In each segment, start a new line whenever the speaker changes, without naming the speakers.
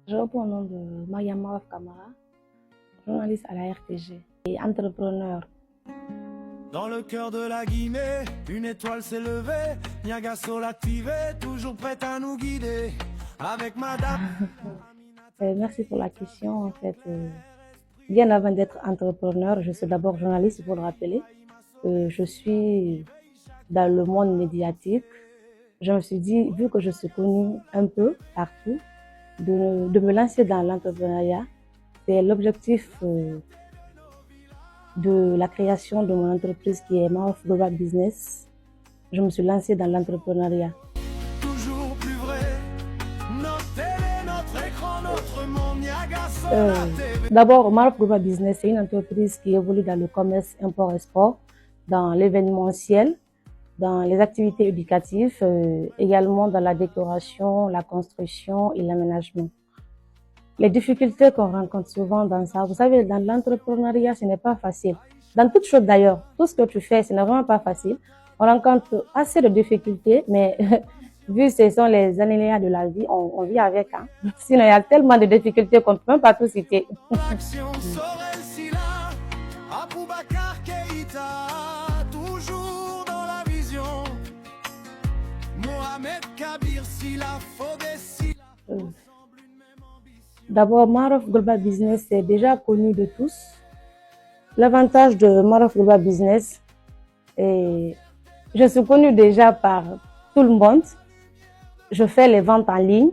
Je réponds au nom de Mariam Maraf Kamara, journaliste à la RTG et entrepreneur.
Dans le cœur de la Guinée, une étoile s'est levée, Niaga Sol activé, toujours prête à nous guider. Avec madame.
Merci pour la question. En fait, bien avant d'être entrepreneur, je suis d'abord journaliste, il faut le rappeler. Je suis dans le monde médiatique. Je me suis dit, vu que je suis connue un peu partout, de me lancer dans l'entrepreneuriat. C'est l'objectif de la création de mon entreprise qui est Maraf Global Business. Je me suis lancée dans l'entrepreneuriat.
Toujours plus vrai, notre télé, notre écran, notre monde, Niaga Sol TV.
D'abord, Maraf Global Business, c'est une entreprise qui évolue dans le commerce import-export, dans l'événementiel, dans les activités éducatives, également dans la décoration, la construction et l'aménagement. Les difficultés qu'on rencontre souvent dans ça, vous savez, dans l'entrepreneuriat, ce n'est pas facile. Dans toute chose d'ailleurs, tout ce que tu fais, ce n'est vraiment pas facile. On rencontre assez de difficultés, mais vu que ce sont les aléas de la vie, on vit avec. Hein. Sinon, il y a tellement de difficultés qu'on ne peut même pas tout citer.
L'action Sorel Silla, Aboubakar Keïta, toujours dans la vision. Mohamed Kabir Silla, Fodé Silla.
D'abord, Maraf Global Business est déjà connu de tous. L'avantage de Maraf Global Business, je suis connue déjà par tout le monde. Je fais les ventes en ligne.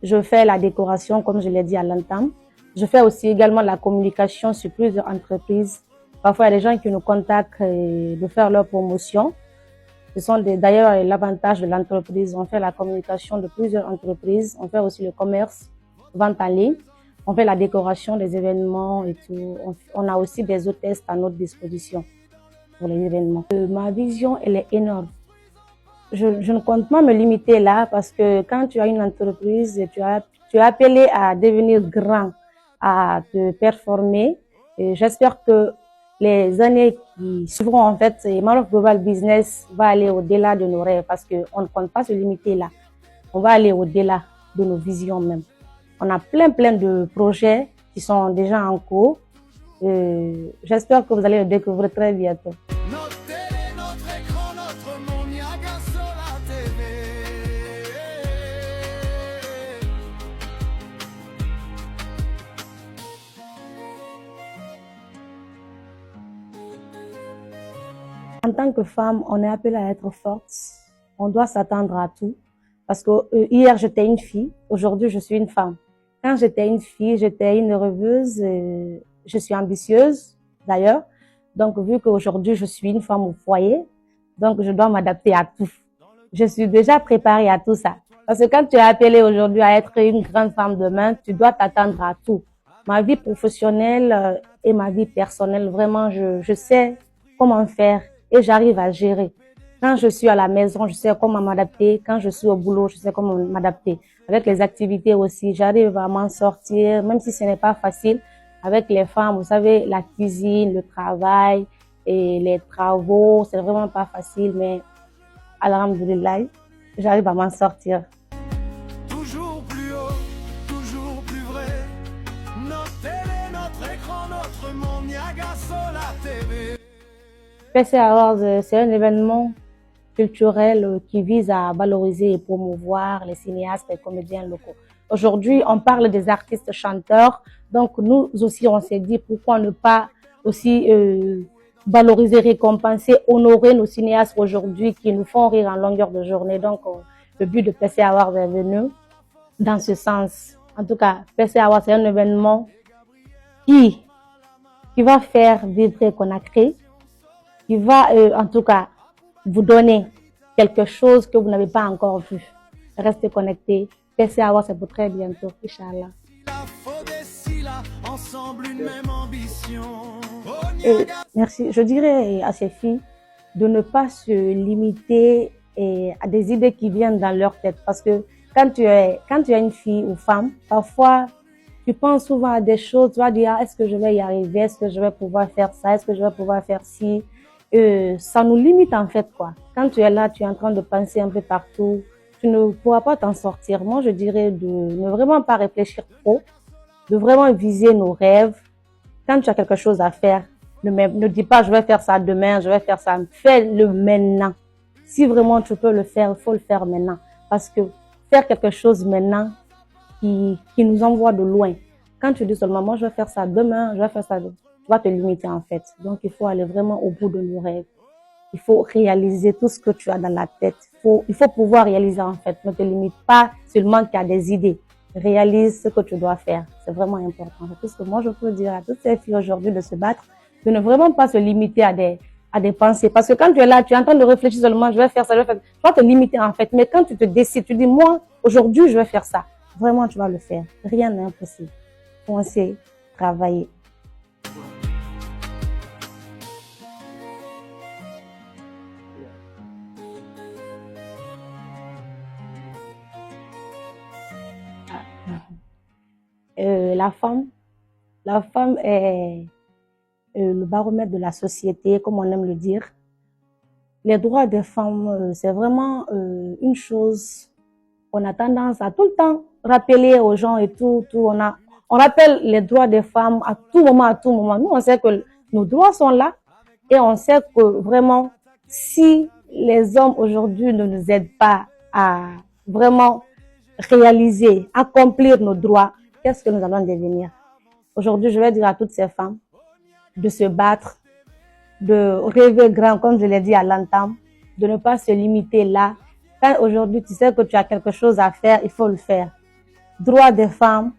Je fais la décoration, comme je l'ai dit à l'entame. Je fais aussi également la communication sur plusieurs entreprises. Parfois, il y a des gens qui nous contactent de faire leur promotion. Ce sont d'ailleurs l'avantage de l'entreprise. On fait la communication de plusieurs entreprises. On fait aussi le commerce, vente en ligne. On fait la décoration des événements et tout. On a aussi des hôtesses à notre disposition pour les événements. Ma vision, elle est énorme. Je ne compte pas me limiter là parce que quand tu as une entreprise et tu es appelé à devenir grand, à te performer. J'espère que les années qui suivront, en fait, Maraf Global Business va aller au-delà de nos rêves parce qu'on ne compte pas se limiter là. On va aller au-delà de nos visions même. On a plein de projets qui sont déjà en cours. J'espère que vous allez le découvrir très bientôt.
Notre télé, notre écran, notre monde, Niaga Sol TV.
En tant que femme, on est appelé à être forte. On doit s'attendre à tout. Parce que hier, j'étais une fille. Aujourd'hui, je suis une femme. Quand j'étais une fille, j'étais une rêveuse. Je suis ambitieuse, d'ailleurs. Donc, vu qu'aujourd'hui, je suis une femme au foyer, donc je dois m'adapter à tout. Je suis déjà préparée à tout ça. Parce que quand tu es appelée aujourd'hui à être une grande femme demain, tu dois t'attendre à tout. Ma vie professionnelle et ma vie personnelle, vraiment, je sais comment faire et j'arrive à gérer. Quand je suis à la maison, je sais comment m'adapter. Quand je suis au boulot, je sais comment m'adapter. Avec les activités aussi, j'arrive à m'en sortir, même si ce n'est pas facile. Avec les femmes, vous savez, la cuisine, le travail et les travaux, c'est vraiment pas facile, mais alhamdoulilah, j'arrive à m'en sortir.
Toujours plus haut, toujours plus vrai. Notre télé, notre écran, notre monde, Niaga Sol TV.
PC Awards, c'est un événement culturel qui vise à valoriser et promouvoir les cinéastes et comédiens locaux. Aujourd'hui, on parle des artistes chanteurs, donc nous aussi, on s'est dit pourquoi ne pas aussi valoriser, récompenser, honorer nos cinéastes aujourd'hui qui nous font rire en longueur de journée. Donc, le but de PC Awards est venu dans ce sens. En tout cas, PC Awards, c'est un événement qui va faire vibrer Conakry, qui va en tout cas vous donner quelque chose que vous n'avez pas encore vu. Restez connectés. PC Awards, c'est pour très bientôt, Inch'Allah.
Ensemble, une même ambition.
Merci. Je dirais à ces filles de ne pas se limiter à des idées qui viennent dans leur tête. Parce que quand tu es une fille ou femme, parfois, tu penses souvent à des choses. Tu vas dire, est-ce que je vais y arriver? Est-ce que je vais pouvoir faire ça? Est-ce que je vais pouvoir faire ci? Ça nous limite en fait, quoi. Quand tu es là, tu es en train de penser un peu partout. tu ne pourras pas t'en sortir. Moi, je dirais de ne vraiment pas réfléchir trop, de vraiment viser nos rêves. Quand tu as quelque chose à faire, ne dis pas je vais faire ça demain, je vais faire ça. Fais-le maintenant. Si vraiment tu peux le faire, il faut le faire maintenant. Parce que faire quelque chose maintenant qui nous envoie de loin. Quand tu dis seulement moi je vais faire ça demain, je vais faire ça, tu vas te limiter en fait. Donc il faut aller vraiment au bout de nos rêves. Il faut réaliser tout ce que tu as dans la tête. Il faut pouvoir réaliser en fait. Ne te limite pas seulement qu'à des idées. Réalise ce que tu dois faire. C'est vraiment important. C'est tout ce que moi je peux dire à toutes ces filles aujourd'hui de se battre, de ne vraiment pas se limiter à des pensées. Parce que quand tu es là, tu es en train de réfléchir seulement, je vais faire ça, je vais faire ça. Tu vas te limiter en fait. Mais quand tu te décides, tu dis moi, aujourd'hui je vais faire ça. Vraiment, tu vas le faire. Rien n'est impossible. Foncez, travailler. La femme est le baromètre de la société, comme on aime le dire. Les droits des femmes, c'est vraiment une chose qu'on a tendance à tout le temps rappeler aux gens et tout. On rappelle les droits des femmes à tout moment, à tout moment. Nous, on sait que nos droits sont là et on sait que vraiment, si les hommes aujourd'hui ne nous aident pas à vraiment réaliser, accomplir nos droits, qu'est-ce que nous allons devenir? Aujourd'hui, je vais dire à toutes ces femmes de se battre, de rêver grand, comme je l'ai dit à l'entame, de ne pas se limiter là. Quand aujourd'hui tu sais que tu as quelque chose à faire, il faut le faire. Droit des femmes,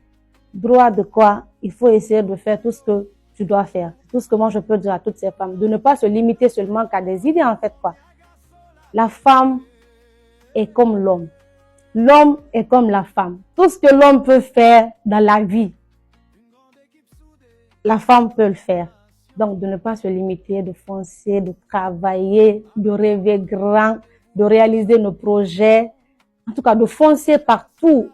droit de quoi? Il faut essayer de faire tout ce que tu dois faire. Tout ce que moi je peux dire à toutes ces femmes, de ne pas se limiter seulement qu'à des idées en fait quoi. La femme est comme l'homme. L'homme est comme la femme. Tout ce que l'homme peut faire dans la vie, la femme peut le faire. Donc, de ne pas se limiter, de foncer, de travailler, de rêver grand, de réaliser nos projets. En tout cas, de foncer partout.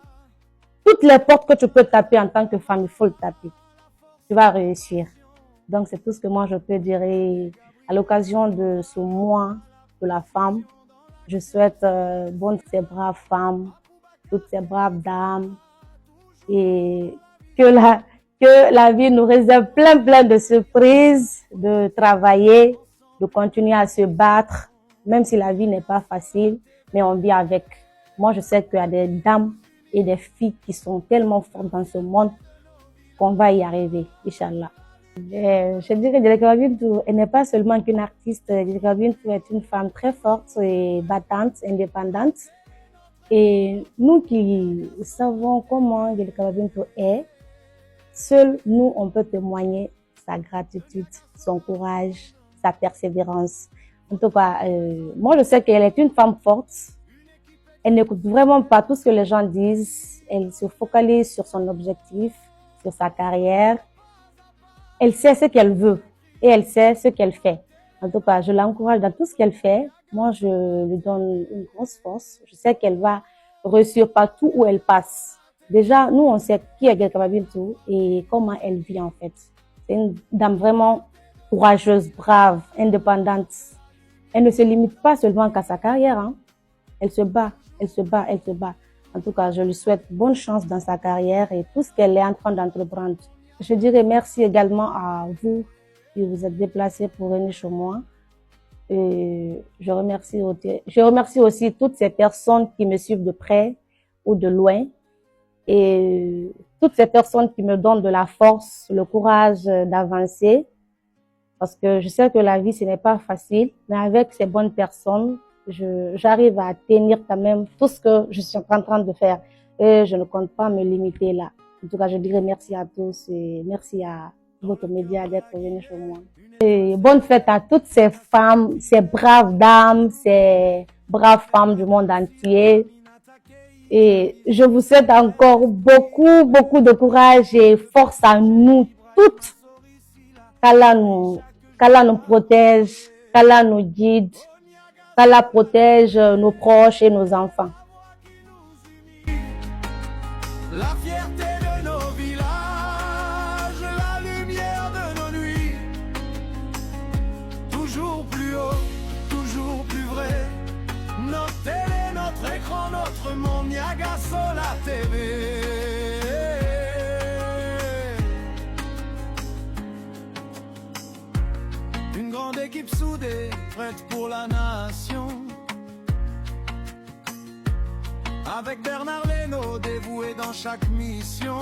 Toutes les portes que tu peux taper en tant que femme, il faut le taper. Tu vas réussir. Donc, c'est tout ce que moi je peux dire. Et à l'occasion de ce mois de la femme, je souhaite bonne ces braves femmes, toutes ces braves dames, et que la vie nous réserve plein de surprises, de travailler, de continuer à se battre, même si la vie n'est pas facile, mais on vit avec. Moi, je sais qu'il y a des dames et des filles qui sont tellement fortes dans ce monde qu'on va y arriver, Inch'Allah. Je dirais que Djelika Bintou, elle n'est pas seulement qu'une artiste. Djelika Bintou est une femme très forte et battante, indépendante. Et nous qui savons comment Djelika Bintou est, seuls nous, on peut témoigner sa gratitude, son courage, sa persévérance. En tout cas, moi, je sais qu'elle est une femme forte. Elle n'écoute vraiment pas tout ce que les gens disent. Elle se focalise sur son objectif, sur sa carrière. Elle sait ce qu'elle veut et elle sait ce qu'elle fait. En tout cas, je l'encourage dans tout ce qu'elle fait. Moi, je lui donne une grosse force. Je sais qu'elle va réussir partout où elle passe. Déjà, nous, on sait qui est Djelika Bintou et comment elle vit en fait. C'est une dame vraiment courageuse, brave, indépendante. Elle ne se limite pas seulement qu'à sa carrière. Hein. Elle se bat, elle se bat, elle se bat. En tout cas, je lui souhaite bonne chance dans sa carrière et tout ce qu'elle est en train d'entreprendre. Je dirais merci également à vous qui vous êtes déplacés pour venir chez moi. Et je remercie aussi toutes ces personnes qui me suivent de près ou de loin. Et toutes ces personnes qui me donnent de la force, le courage d'avancer. Parce que je sais que la vie, ce n'est pas facile. Mais avec ces bonnes personnes, j'arrive à tenir quand même tout ce que je suis en train de faire. Et je ne compte pas me limiter là. En tout cas, je dirais merci à tous et merci à votre média d'être venu chez moi. Et bonne fête à toutes ces femmes, ces braves dames, ces braves femmes du monde entier. Et je vous souhaite encore beaucoup de courage et force à nous toutes. Qu'Allah nous protège, qu'Allah nous guide, qu'Allah protège nos proches et nos enfants.
La fierté de nos villages, la lumière de nos nuits. Toujours plus haut, toujours plus vrai. Notre télé, notre écran. dans notre monde, Niaga Sola TV. Une grande équipe soudée, prête pour la nation. Avec Bernard Leno, dévoué dans chaque mission.